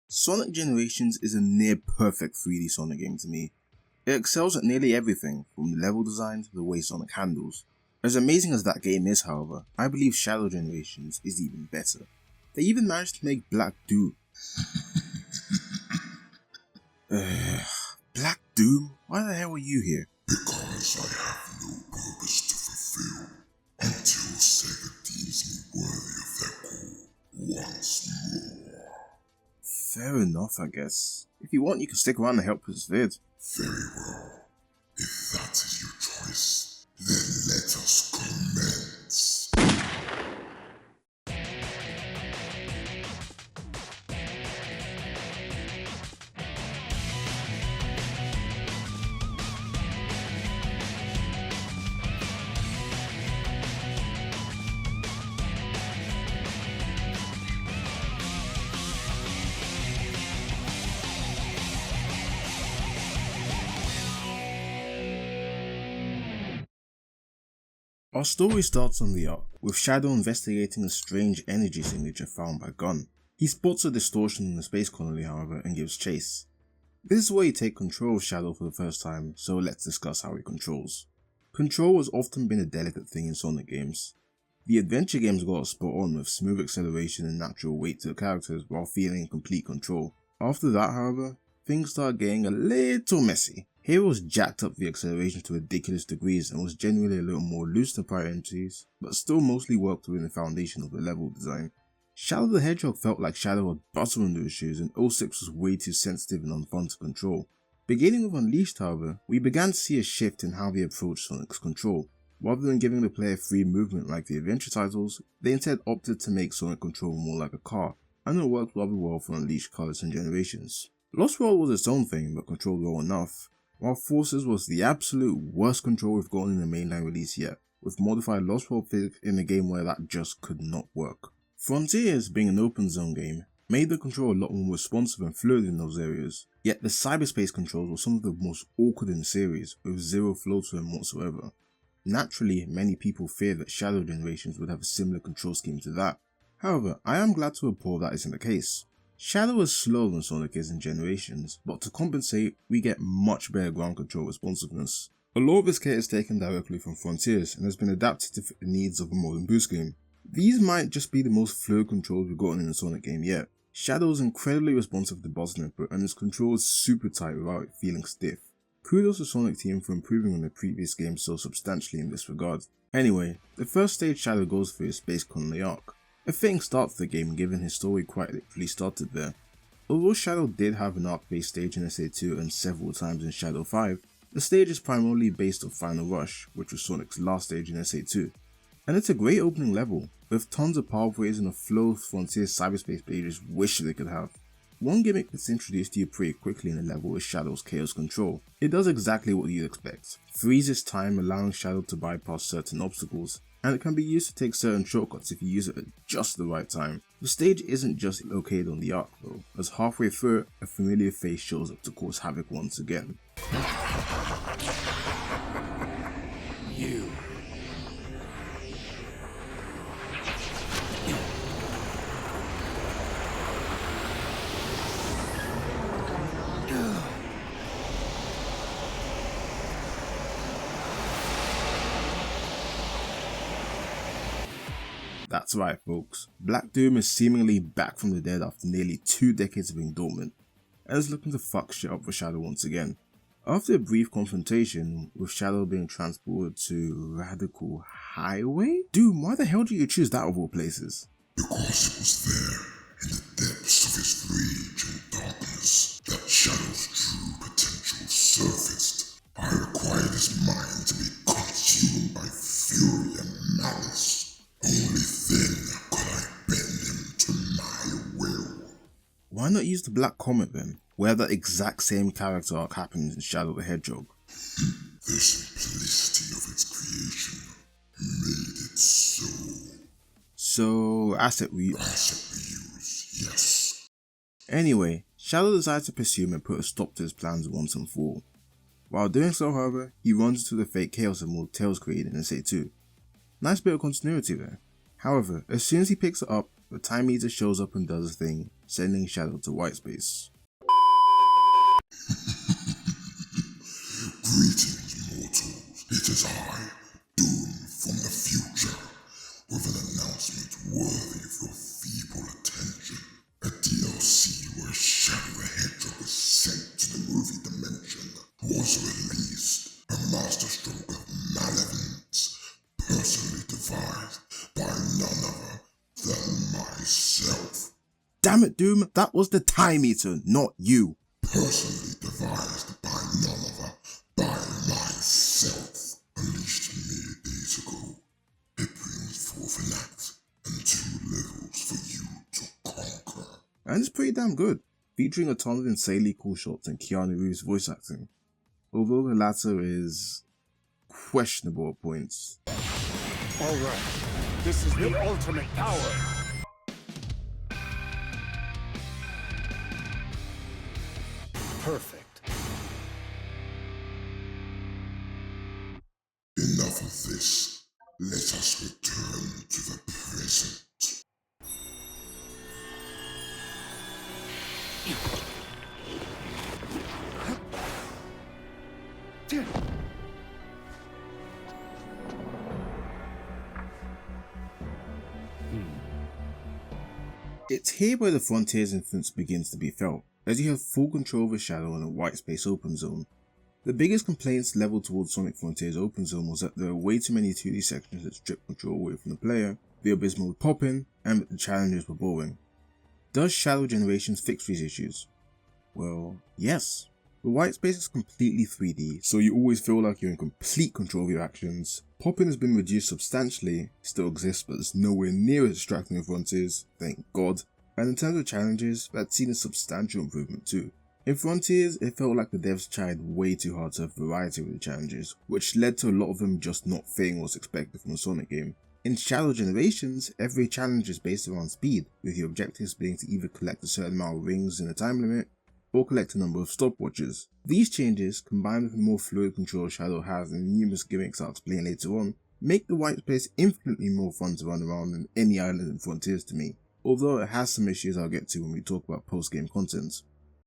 Sonic Generations is a near perfect 3D Sonic game to me. It excels at nearly everything, from the level design to the way Sonic handles. As amazing as that game is, however, I believe Shadow Generations is even better. They even managed to make Black Doom. Black Doom? Why the hell are you here? Because I have no purpose to fulfill until Sega deems me worthy of their call once more. Fair enough, I guess. If you want, you can stick around and help us vid. Very well. If that is your choice, then let us commence. Our story starts on the Ark, with Shadow investigating a strange energy signature found by Gun. He spots a distortion in the space colony, however, and gives chase. This is where you take control of Shadow for the first time, so let's discuss how he controls. Control has often been a delicate thing in Sonic games. The adventure games got us spot on with smooth acceleration and natural weight to the characters while feeling in complete control. After that, however, things started getting a little messy. Heroes jacked up the acceleration to ridiculous degrees and was generally a little more loose than prior entries, but still mostly worked within the foundation of the level design. Shadow the Hedgehog felt like Shadow had butter under his shoes, and 06 was way too sensitive and unfun to control. Beginning with Unleashed, however, we began to see a shift in how they approached Sonic's control. Rather than giving the player free movement like the adventure titles, they instead opted to make Sonic control more like a car, and it worked rather well for Unleashed Colors and Generations. Lost World was its own thing, but controlled well enough, while Forces was the absolute worst control we've gotten in a mainline release yet, with modified Lost World physics in a game where that just could not work. Frontiers, being an open zone game, made the control a lot more responsive and fluid in those areas, yet the cyberspace controls were some of the most awkward in the series, with zero flow to them whatsoever. Naturally, many people feared that Shadow Generations would have a similar control scheme to that. However, I am glad to report that isn't the case. Shadow is slower than Sonic is in Generations, but to compensate, we get much better ground control responsiveness. A lot of this kit is taken directly from Frontiers and has been adapted to fit the needs of a modern boost game. These might just be the most fluid controls we've gotten in a Sonic game yet. Shadow is incredibly responsive to button input and his control is super tight without it feeling stiff. Kudos to Sonic team for improving on the previous game so substantially in this regard. Anyway, the first stage Shadow goes through is Space Colony Arc. A fitting start to the game given his story quite literally started there. Although Shadow did have an arc-based stage in SA2 and several times in Shadow 5, the stage is primarily based on Final Rush, which was Sonic's last stage in SA2. And it's a great opening level, with tons of pathways and a flow of Frontier cyberspace players wish they could have. One gimmick that's introduced to you pretty quickly in the level is Shadow's Chaos Control. It does exactly what you'd expect, freezes time allowing Shadow to bypass certain obstacles, and it can be used to take certain shortcuts if you use it at just the right time. The stage isn't just located on the Arc though, as halfway through it, a familiar face shows up to cause havoc once again. You. That's right folks, Black Doom is seemingly back from the dead after nearly 2 decades of being dormant, and is looking to fuck shit up for Shadow once again. After a brief confrontation, with Shadow being transported to Radical Highway? Doom, why the hell did you choose that of all places? Because it was there, in the depths of his rage and darkness, that Shadow's true potential surfaced. I required his mind to be consumed by fury and malice. Only then could I bend him to my will. Why not use the Black Comet then, where that exact same character arc happens in Shadow the Hedgehog? The simplicity of its creation made it so. So, asset reuse, Yes. Anyway, Shadow decides to pursue him and put a stop to his plans once and for all. While doing so, however, he runs into the fake Chaos Emerald Tails created in SA2. Nice bit of continuity there. However, as soon as he picks it up, the time meter shows up and does a thing, sending Shadow to white space. Greetings, mortals. It is I, Doom from the future, with an announcement worthy of your feeble attention. A DLC where Shadow the Hedgehog is sent to the movie dimension was released. A masterstroke of malevolence, personally devised by none other than myself. Damn it, Doom, that was the time meter, not you. Personally devised by none other by myself. Unleashed mere days ago. It brings forth an act and 2 levels for you to conquer. And it's pretty damn good, featuring a ton of insanely cool shots and Keanu Reeves voice acting, although the latter is questionable at points. Alright, this is the ultimate power. Perfect. Enough of this. Let us return to the present. It's here where the Frontier's influence begins to be felt, as you have full control over Shadow in a white space open zone. The biggest complaints leveled towards Sonic Frontier's open zone was that there were way too many 2D sections that stripped control away from the player, the abysmal popping, and that the challenges were boring. Does Shadow Generations fix these issues? Well, yes. The white space is completely 3D, so you always feel like you're in complete control of your actions. Popping has been reduced substantially, still exists but it's nowhere near as distracting as Frontiers, thank God. And in terms of challenges, that's seen a substantial improvement too. In Frontiers, it felt like the devs tried way too hard to have variety with the challenges, which led to a lot of them just not fitting what's expected from a Sonic game. In Shadow Generations, every challenge is based around speed, with your objectives being to either collect a certain amount of rings in a time limit, or collect a number of stopwatches. These changes, combined with the more fluid control Shadow has and numerous gimmicks I'll explain later on, make the white space infinitely more fun to run around than any island in Frontiers to me, although it has some issues I'll get to when we talk about post-game content.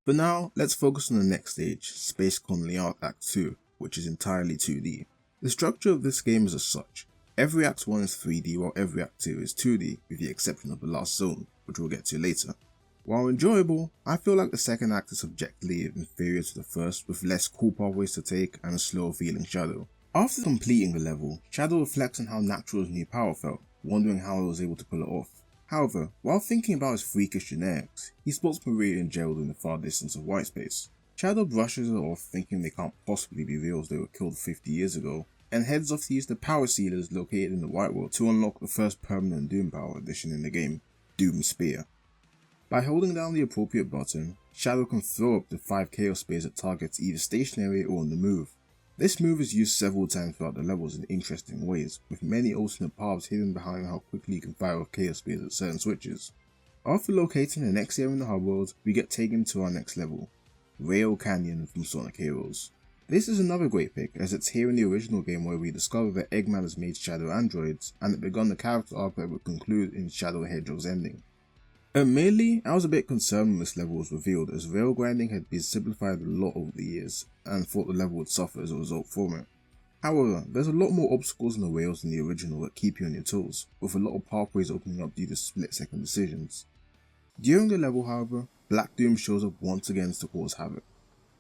For now, let's focus on the next stage, Space Colony Arc Act 2, which is entirely 2D. The structure of this game is as such. Every Act 1 is 3D while every Act 2 is 2D, with the exception of the last zone, which we'll get to later. While enjoyable, I feel like the second act is subjectively inferior to the first, with less cool pathways to take and a slower feeling Shadow. After completing the level, Shadow reflects on how natural his new power felt, wondering how he was able to pull it off. However, while thinking about his freakish generics, he spots Maria and Gerald in the far distance of white space. Shadow brushes it off, thinking they can't possibly be real as they were killed 50 years ago, and heads off to use the power sealers located in the White World to unlock the first permanent Doom Power addition in the game, Doom Spear. By holding down the appropriate button, Shadow can throw up to 5 Chaos Spears at targets either stationary or on the move. This move is used several times throughout the levels in interesting ways, with many alternate paths hidden behind how quickly you can fire off Chaos Spears at certain switches. After locating the next area in the hub world, we get taken to our next level, Rail Canyon from Sonic Heroes. This is another great pick, as it's here in the original game where we discover that Eggman has made Shadow androids, and it begun the character arc that would conclude in Shadow the Hedgehog's ending. Admittedly, I was a bit concerned when this level was revealed, as rail grinding had been simplified a lot over the years, and thought the level would suffer as a result from it. However, there's a lot more obstacles in the rails than the original that keep you on your toes, with a lot of pathways opening up due to split-second decisions. During the level, however, Black Doom shows up once again to cause havoc,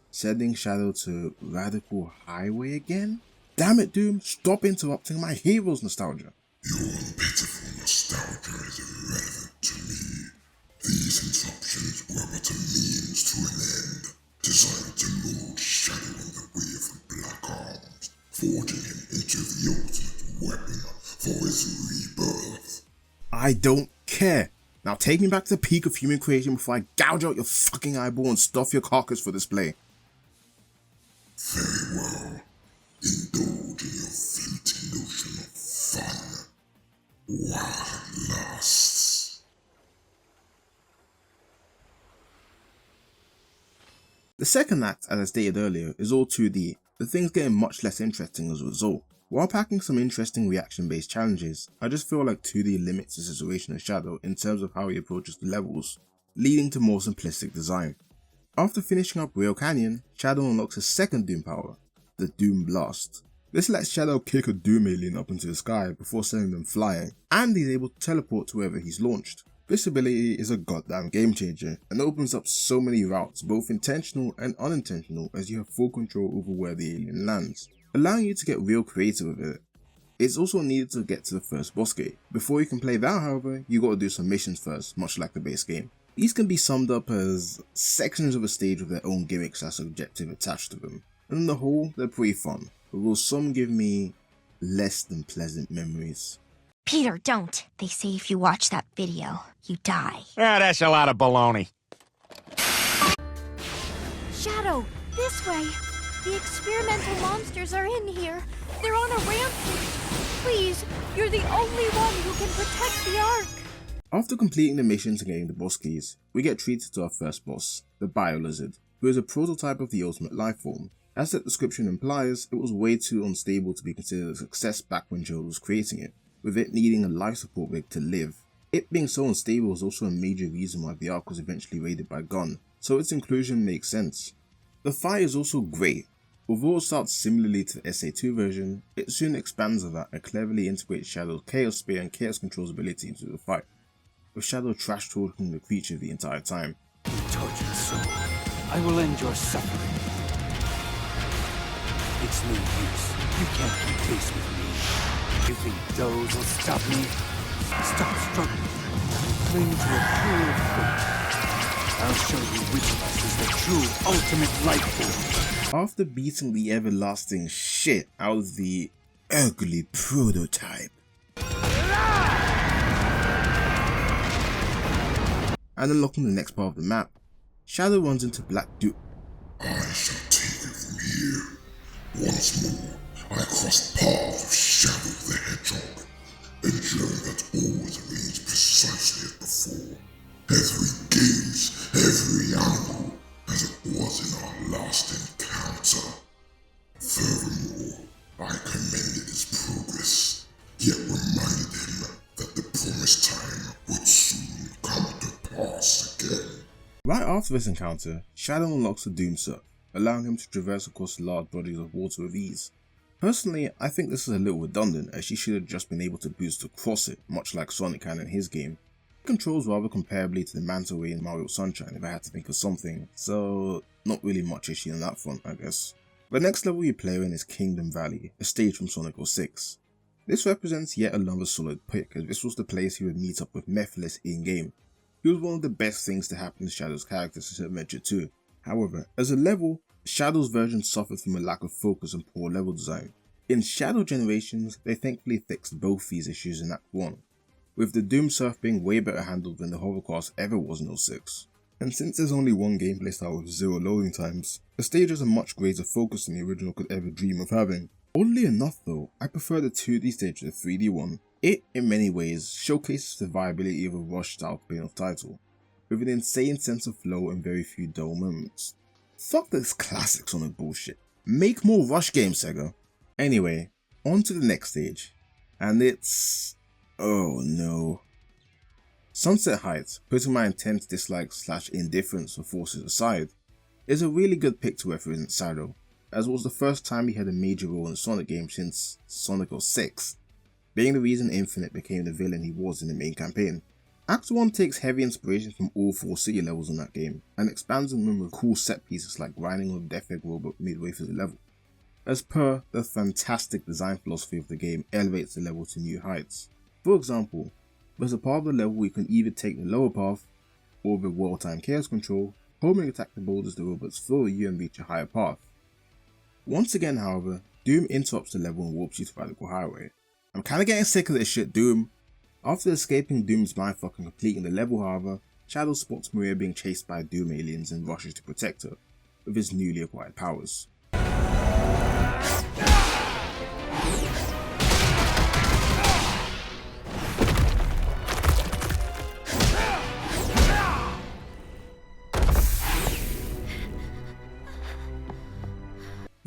sending Shadow to Radical Highway again? Damn it, Doom, stop interrupting my hero's nostalgia! Your pitiful nostalgia is irrelevant to me. These interruptions were but a means to an end, designed to mold Shadow in the way of the Black Arms, forging him into the ultimate weapon for his rebirth. I don't care! Now take me back to the peak of human creation before I gouge out your fucking eyeball and stuff your carcass for display. Very well. Indulge in your fleeting notion of fun, while it lasts. The second act, as I stated earlier, is all 2D, with things getting much less interesting as a result. While packing some interesting reaction-based challenges, I just feel like 2D limits the situation of Shadow in terms of how he approaches the levels, leading to more simplistic design. After finishing up Rail Canyon, Shadow unlocks his second Doom power, the Doom Blast. This lets Shadow kick a Doom alien up into the sky before sending them flying, and he's able to teleport to wherever he's launched. This ability is a goddamn game changer and opens up so many routes, both intentional and unintentional, as you have full control over where the alien lands, allowing you to get real creative with it. It's also needed to get to the first boss gate. Before you can play that, however, you gotta do some missions first, much like the base game. These can be summed up as sections of a stage with their own gimmicks as objective attached to them, and on the whole, they're pretty fun, but will some give me less than pleasant memories. Peter, don't. They say if you watch that video, you die. Ah, that's a lot of baloney. Shadow, this way. The experimental monsters are in here. They're on a rampage. Please, you're the only one who can protect the Ark. After completing the missions and getting the boss keys, we get treated to our first boss, the Bio-Lizard, who is a prototype of the ultimate lifeform. As the description implies, it was way too unstable to be considered a success back when Joel was creating it, with it needing a life support rig to live. It being so unstable was also a major reason why the Ark was eventually raided by Gunn, so its inclusion makes sense. The fight is also great. Although it starts similarly to the SA2 version, it soon expands on that and cleverly integrates Shadow's Chaos Spear and Chaos Control's ability into the fight, with Shadow trash talking the creature the entire time. You tortured soul, I will end your suffering. It's no use. You can't keep pace with me. You think those will stop me? Stop struggling. Cling to a cruel fate. I'll show you which of us is the true ultimate life form. After beating the everlasting shit out of the ugly prototype and unlocking the next part of the map, Shadow runs into Black Duke. I shall take it from here. Once more, I cross the path of Shadow the Hedgehog, ensuring that all was arranged precisely as before. Every gaze, every angle, as it was in our last encounter. Furthermore, I commended his progress, yet reminded him that the promised time would soon come to pass again. Right after this encounter, Shadow unlocks the Doom Surf, allowing him to traverse across large bodies of water with ease. Personally, I think this is a little redundant, as she should have just been able to boost across it, much like Sonic can in his game. It controls rather comparably to the Manta Ray in Mario Sunshine if I had to think of something, so not really much issue on that front, I guess. The next level you play in is Kingdom Valley, a stage from Sonic 06. This represents yet another solid pick, as this was the place he would meet up with Mephiles in-game. He was one of the best things to happen to Shadow's character since Adventure 2. However, as a level, Shadow's version suffered from a lack of focus and poor level design. In Shadow Generations, they thankfully fixed both these issues in Act 1, with the Doom Surf being way better handled than the hovercraft ever was in 06. And since there's only one gameplay style with zero loading times, the stage has a much greater focus than the original could ever dream of having. Oddly enough though, I prefer the 2D stage to the 3D one. It, in many ways, showcases the viability of a rushed-out payoff title, with an insane sense of flow and very few dull moments. Fuck this classic Sonic bullshit. Make more rush games, Sega. Anyway, on to the next stage, and it's... oh no. Sunset Heights, putting my intense dislike / indifference for forces aside, is a really good pick to represent Shadow, as it was the first time he had a major role in a Sonic game since Sonic 06, being the reason Infinite became the villain he was in the main campaign. Act 1 takes heavy inspiration from all 4 city levels in that game, and expands on them with cool set pieces like grinding on the Death Egg robot midway through the level. As per, the fantastic design philosophy of the game elevates the level to new heights. For example, there's a part of the level where you can either take the lower path, or with well-timed chaos control, homing attack the boulders the robots throw at you and reach a higher path. Once again, however, Doom interrupts the level and warps you to Radical Highway. I'm kinda getting sick of this shit, Doom. After escaping Doom's mindfuck and completing the level, however, Shadow spots Maria being chased by Doom aliens and rushes to protect her, with his newly acquired powers.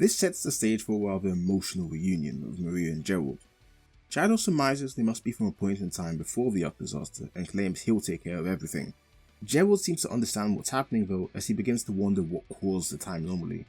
This sets the stage for a rather emotional reunion of Maria and Gerald. Shadow surmises they must be from a point in time before the Ark disaster and claims he'll take care of everything. Gerald seems to understand what's happening though, as he begins to wonder what caused the time anomaly.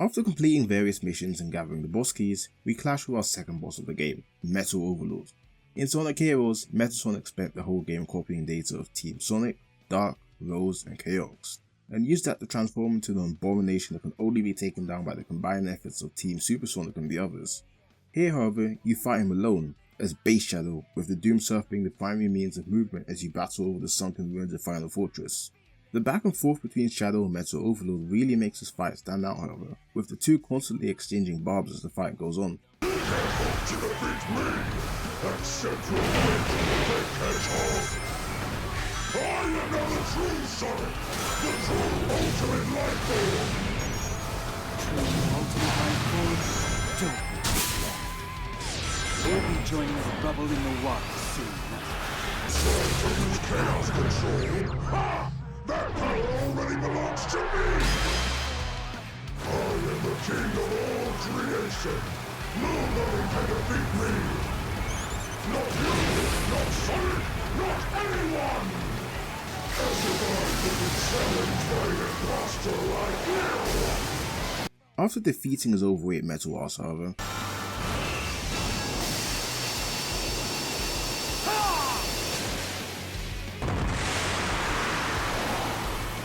After completing various missions and gathering the boss keys, we clash with our second boss of the game, Metal Overlord. In Sonic Heroes, Metal Sonic spent the whole game copying data of Team Sonic, Dark, Rose and Chaos, and used that to transform into an abomination that can only be taken down by the combined efforts of Team Super Sonic and the others. Here however, you fight him alone, as Base Shadow, with the Doom Surf being the primary means of movement as you battle over the sunken ruins of Final Fortress. The back and forth between Shadow and Metal Overlord really makes this fight stand out however, with the two constantly exchanging barbs as the fight goes on. You can't hope to defeat me, except your big hedgehog. I am now the true Sonic, the true ultimate life form. True ultimate life form? Don't repeat that. We'll be joining the bubble in the water soon. Trying to use chaos control? Ha! That power already belongs to me! I am the king of all creation. Nobody can defeat me. Not you, not Sonic, not anyone! Everybody can be challenged by an imposter like you! After defeating his overweight metal ass however,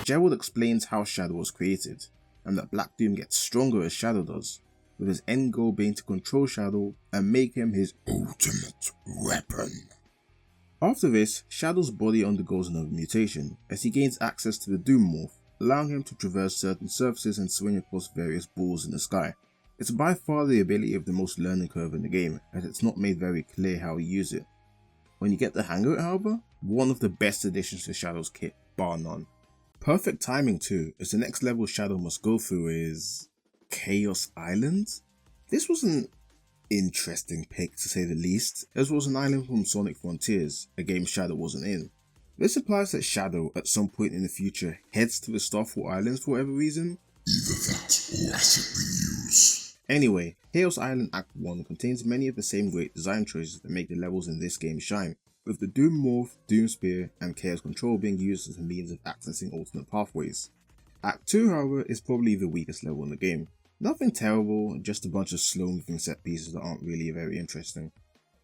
Gerald explains how Shadow was created, and that Black Doom gets stronger as Shadow does, with his end goal being to control Shadow and make him his ultimate weapon. After this, Shadow's body undergoes another mutation, as he gains access to the Doom Morph, allowing him to traverse certain surfaces and swing across various balls in the sky. It's by far the ability of the most learning curve in the game, as it's not made very clear how you use it. When you get the hang of it however, one of the best additions to Shadow's kit, bar none. Perfect timing too, as the next level Shadow must go through is Chaos Island? This was an interesting pick to say the least, as was an island from Sonic Frontiers, a game Shadow wasn't in. This implies that Shadow at some point in the future heads to the Starfall Islands for whatever reason. Either that or asset reuse. Anyway, Chaos Island Act 1 contains many of the same great design choices that make the levels in this game shine, with the Doom Morph, Doom Spear and Chaos Control being used as a means of accessing alternate pathways. Act 2 however is probably the weakest level in the game. Nothing terrible, just a bunch of slow moving set pieces that aren't really very interesting.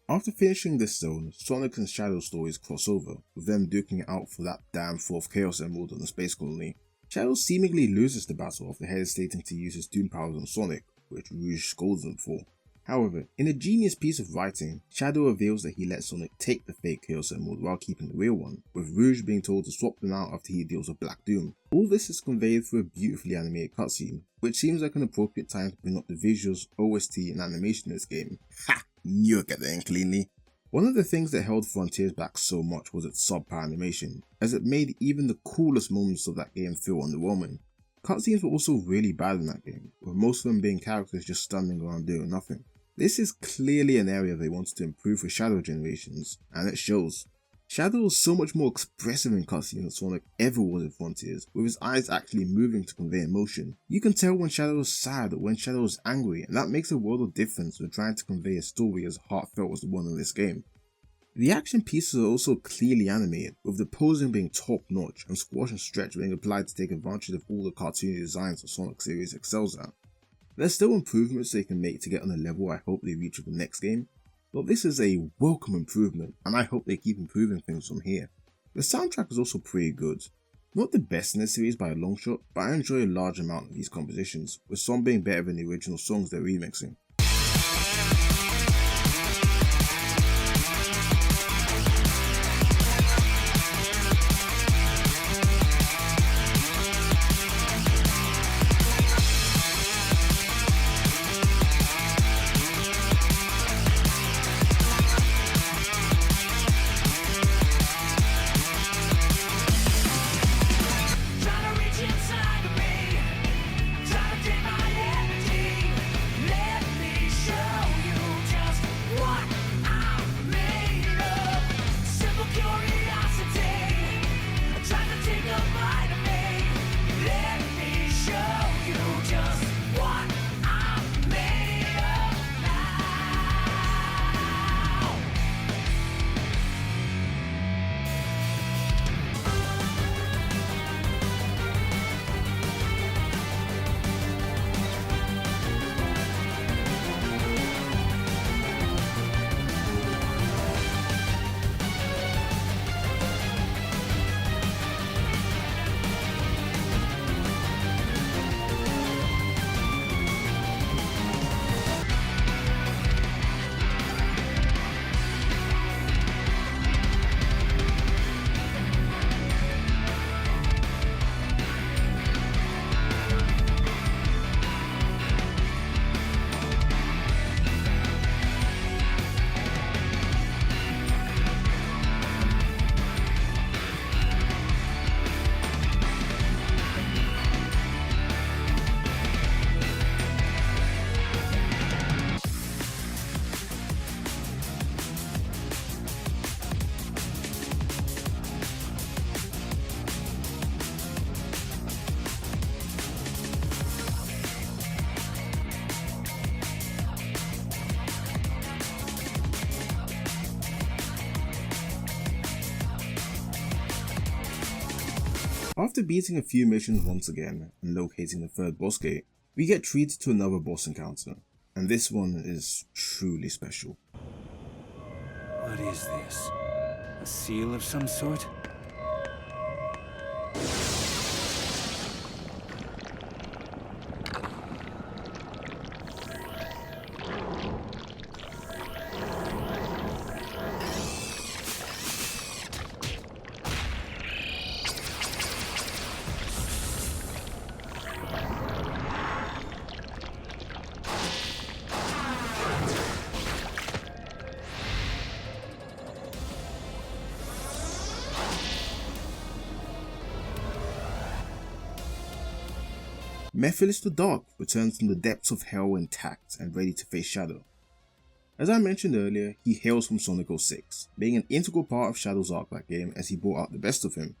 After finishing this zone, Sonic and Shadow stories cross over, with them duking it out for that damn 4th Chaos Emerald on the space colony. Shadow seemingly loses the battle after hesitating to use his Doom powers on Sonic, which Rouge scolds him for. However, in a genius piece of writing, Shadow reveals that he let Sonic take the fake Chaos Emerald while keeping the real one, with Rouge being told to swap them out after he deals with Black Doom. All this is conveyed through a beautifully animated cutscene, which seems like an appropriate time to bring up the visuals, OST and animation in this game. Ha! Knew I'd get that in cleanly. One of the things that held Frontiers back so much was its subpar animation, as it made even the coolest moments of that game feel underwhelming. Cutscenes were also really bad in that game, with most of them being characters just standing around doing nothing. This is clearly an area they wanted to improve for Shadow generations, and it shows. Shadow is so much more expressive in cutscenes than Sonic ever was in Frontiers, with his eyes actually moving to convey emotion. You can tell when Shadow is sad or when Shadow is angry, and that makes a world of difference when trying to convey a story as heartfelt as the one in this game. The action pieces are also clearly animated, with the posing being top notch and squash and stretch being applied to take advantage of all the cartoony designs the Sonic series excels at. There's still improvements they can make to get on a level I hope they reach with the next game, but this is a welcome improvement and I hope they keep improving things from here. The soundtrack is also pretty good. Not the best in the series by a long shot, but I enjoy a large amount of these compositions, with some being better than the original songs they're remixing. Trying to reach inside of me, trying to take my energy. Let me After beating a few missions once again and locating the third boss gate, we get treated to another boss encounter, and this one is truly special. What is this? A seal of some sort? Mephiles the Dark returns from the depths of hell intact and ready to face Shadow. As I mentioned earlier, he hails from Sonic 06, being an integral part of Shadow's arc that game as he brought out the best of him.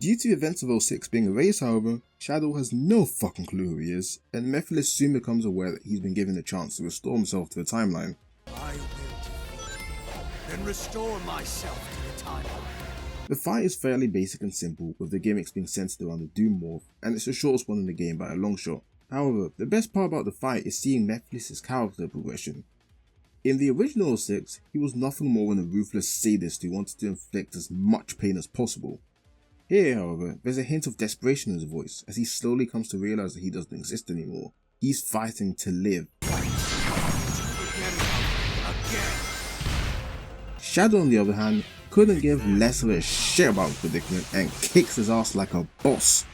Due to the events of 06 being erased however, Shadow has no fucking clue who he is, and Mephiles soon becomes aware that he's been given a chance to restore himself to the timeline. I will defeat you, then restore myself to the timeline. The fight is fairly basic and simple, with the gimmicks being centered around the Doom morph, and it's the shortest one in the game by a long shot. However, the best part about the fight is seeing Mephiles' character progression. In the original 06, he was nothing more than a ruthless sadist who wanted to inflict as much pain as possible. Here, however, there's a hint of desperation in his voice as he slowly comes to realize that he doesn't exist anymore. He's fighting to live. Shadow, on the other hand, couldn't give less of a shit about the predicament and kicks his ass like a boss,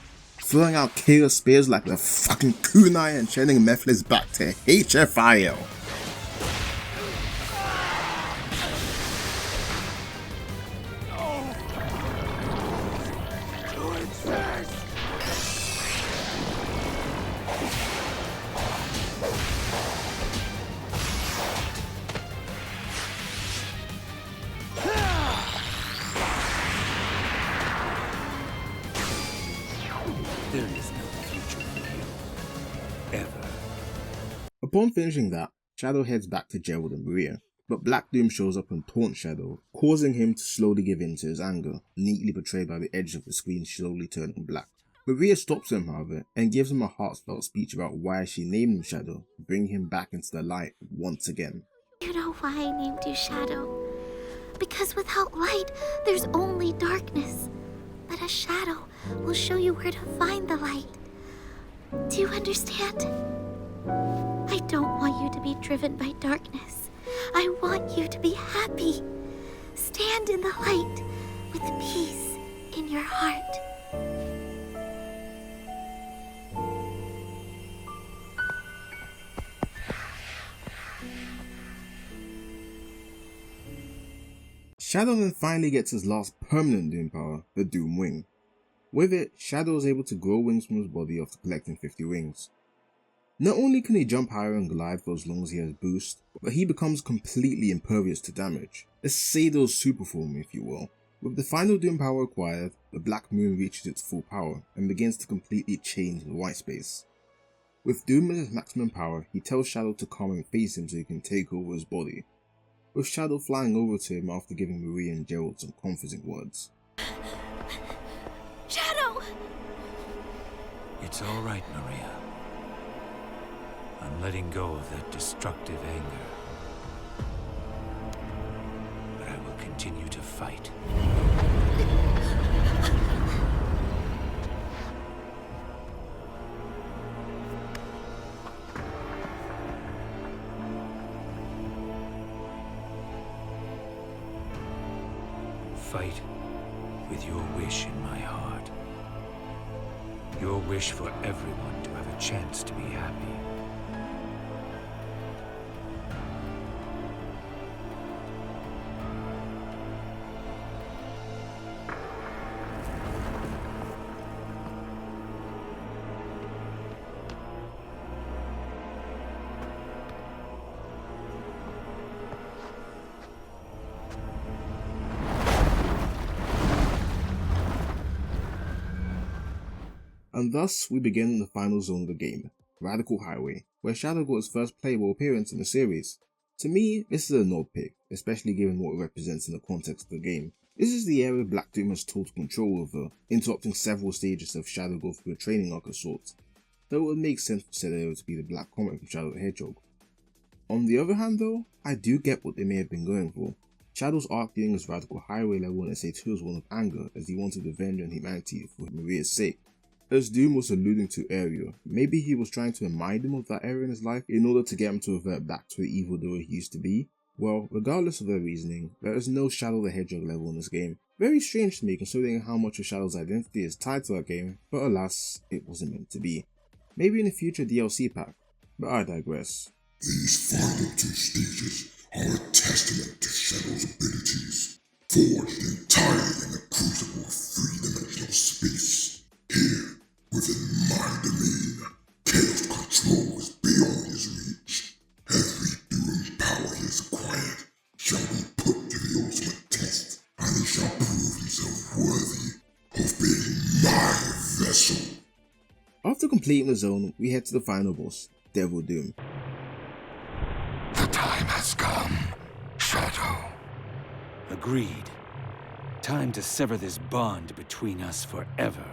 throwing out Chaos Spears like the fucking kunai and sending Mephiles back to HFIL. There is no future for you. Ever. Upon finishing that, Shadow heads back to Gerald and Maria, but Black Doom shows up and taunts Shadow, causing him to slowly give in to his anger, neatly portrayed by the edge of the screen slowly turning black. Maria stops him, however, and gives him a heartfelt speech about why she named him Shadow, bringing him back into the light once again. You know why I named you Shadow? Because without light, there's only darkness. But a shadow will show you where to find the light. Do you understand? I don't want you to be driven by darkness. I want you to be happy. Stand in the light with peace in your heart. Shadow then finally gets his last permanent Doom power, the Doom Wing. With it, Shadow is able to grow wings from his body after collecting 50 wings. Not only can he jump higher and glide for as long as he has boost, but he becomes completely impervious to damage. A Sador's super form, if you will. With the final Doom power acquired, the Black Moon reaches its full power and begins to completely change the white space. With Doom at his maximum power, he tells Shadow to come and face him so he can take over his body, with Shadow flying over to him after giving Maria and Gerald some comforting words. Shadow! It's all right, Maria. I'm letting go of that destructive anger. But I will continue to fight. Fight with your wish in my heart. Your wish for everyone to have a chance to be happy. And thus we begin the final zone of the game, Radical Highway, where Shadow got his first playable appearance in the series. To me, this is a nod pick, especially given what it represents in the context of the game. This is the area Black Doom has total control over, interrupting several stages of Shadow go through a training arc of sorts, though it would make sense for said area to be the Black Comet from Shadow the Hedgehog. On the other hand though, I do get what they may have been going for. Shadow's arc dealing his radical highway level in SA2 was one of anger, as he wanted revenge on humanity for Maria's sake. As Doom was alluding to earlier, maybe he was trying to remind him of that area in his life in order to get him to revert back to the evildoer he used to be. Well, regardless of their reasoning, there is no Shadow the Hedgehog level in this game. Very strange to me considering how much of Shadow's identity is tied to that game, but alas, it wasn't meant to be. Maybe in a future DLC pack, but I digress. These final 2 stages are a testament to Shadow's abilities, forged entirely in the crucible of 3-dimensional space. Here, within my domain, chaos control is beyond his reach. Every Doom power he has acquired shall be put to the ultimate test, and he shall prove himself worthy of being my vessel. After completing the zone, we head to the final boss, Devil Doom. The time has come, Shadow. Agreed. Time to sever this bond between us forever.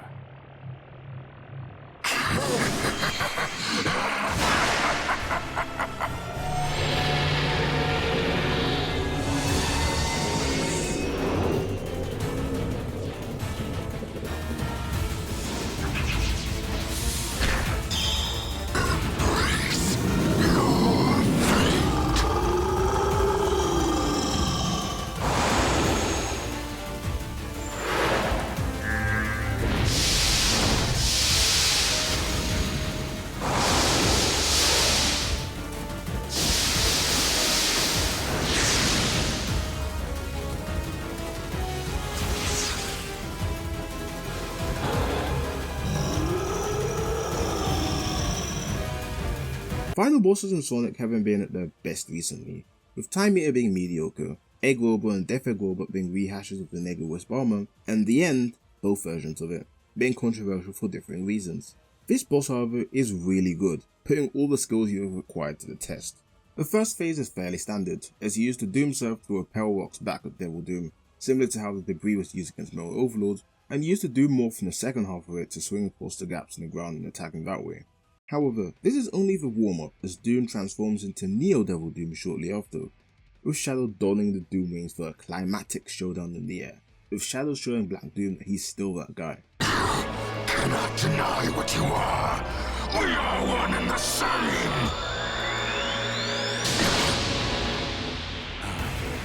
Final bosses in Sonic haven't been at their best recently, with Time Eater being mediocre, Egg Robot and Death Egg Robot being rehashes of the Nega Wisp armor, and The End, both versions of it, being controversial for differing reasons. This boss however is really good, putting all the skills you have required to the test. The first phase is fairly standard, as you use the Doom Surf to repel rocks back at Devil Doom, similar to how the debris was used against Metal Overlord, and use the Doom Morph in the second half of it to swing across the gaps in the ground and attacking that way. However, this is only the warm-up, as Doom transforms into Neo Devil Doom shortly after, with Shadow donning the Doom wings for a climactic showdown in the air, with Shadow showing Black Doom that he's still that guy. Cannot deny what you are. We are one and the same.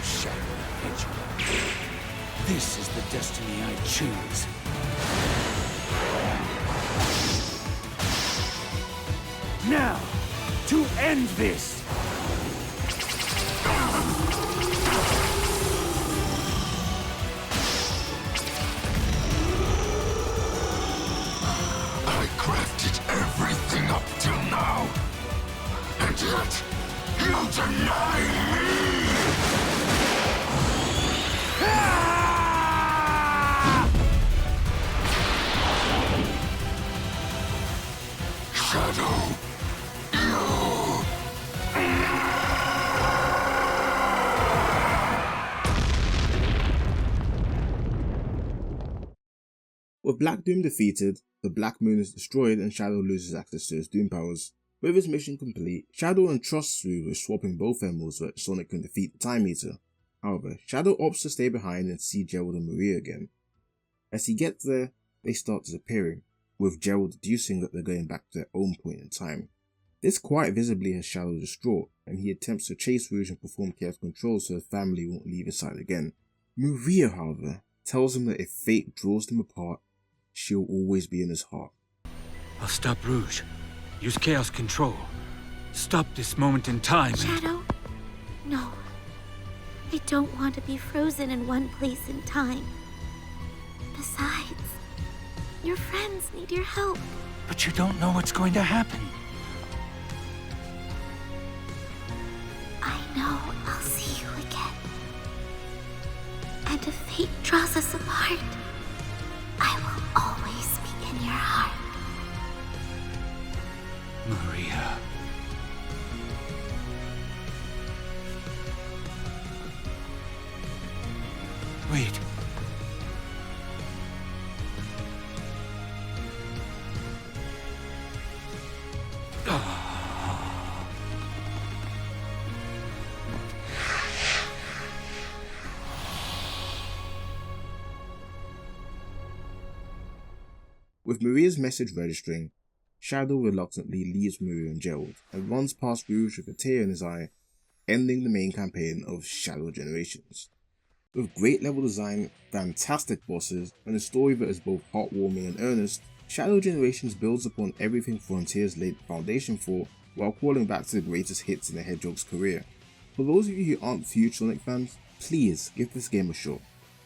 Shadow the Hedgehog. This is the destiny I choose. Now, to end this! I crafted everything up till now, and yet you deny me! Shadow, With Black Doom defeated, the Black Moon is destroyed and Shadow loses access to his Doom powers. With his mission complete, Shadow entrusts Sue with swapping both emeralds so that Sonic can defeat the Time Eater. However, Shadow opts to stay behind and see Gerald and Maria again. As he gets there, they start disappearing, with Gerald deducing that they're going back to their own point in time. This quite visibly has Shadow distraught, and he attempts to chase Rouge and perform chaos control so his family won't leave his side again. Maria, however, tells him that if fate draws them apart, she'll always be in his heart. I'll stop Rouge. Use chaos control. Stop this moment in time. Shadow? No. I don't want to be frozen in one place in time. Besides, your friends need your help. But you don't know what's going to happen. I know I'll see you again. And if fate draws us apart, I will always be in your heart. Maria. Wait. With Maria's message registering, Shadow reluctantly leaves Maria in jail and runs past Rouge with a tear in his eye, ending the main campaign of Shadow Generations. With great level design, fantastic bosses, and a story that is both heartwarming and earnest, Shadow Generations builds upon everything Frontiers laid the foundation for while calling back to the greatest hits in the Hedgehog's career. For those of you who aren't huge Sonic fans, please give this game a shot.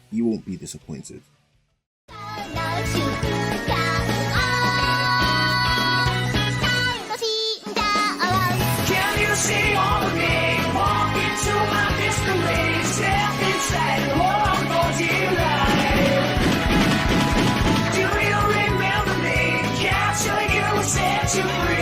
You won't be disappointed. Can you see all of me? Walk into my mystery. Step inside and walk for dear life. Do you remember me? Capture you and set you free.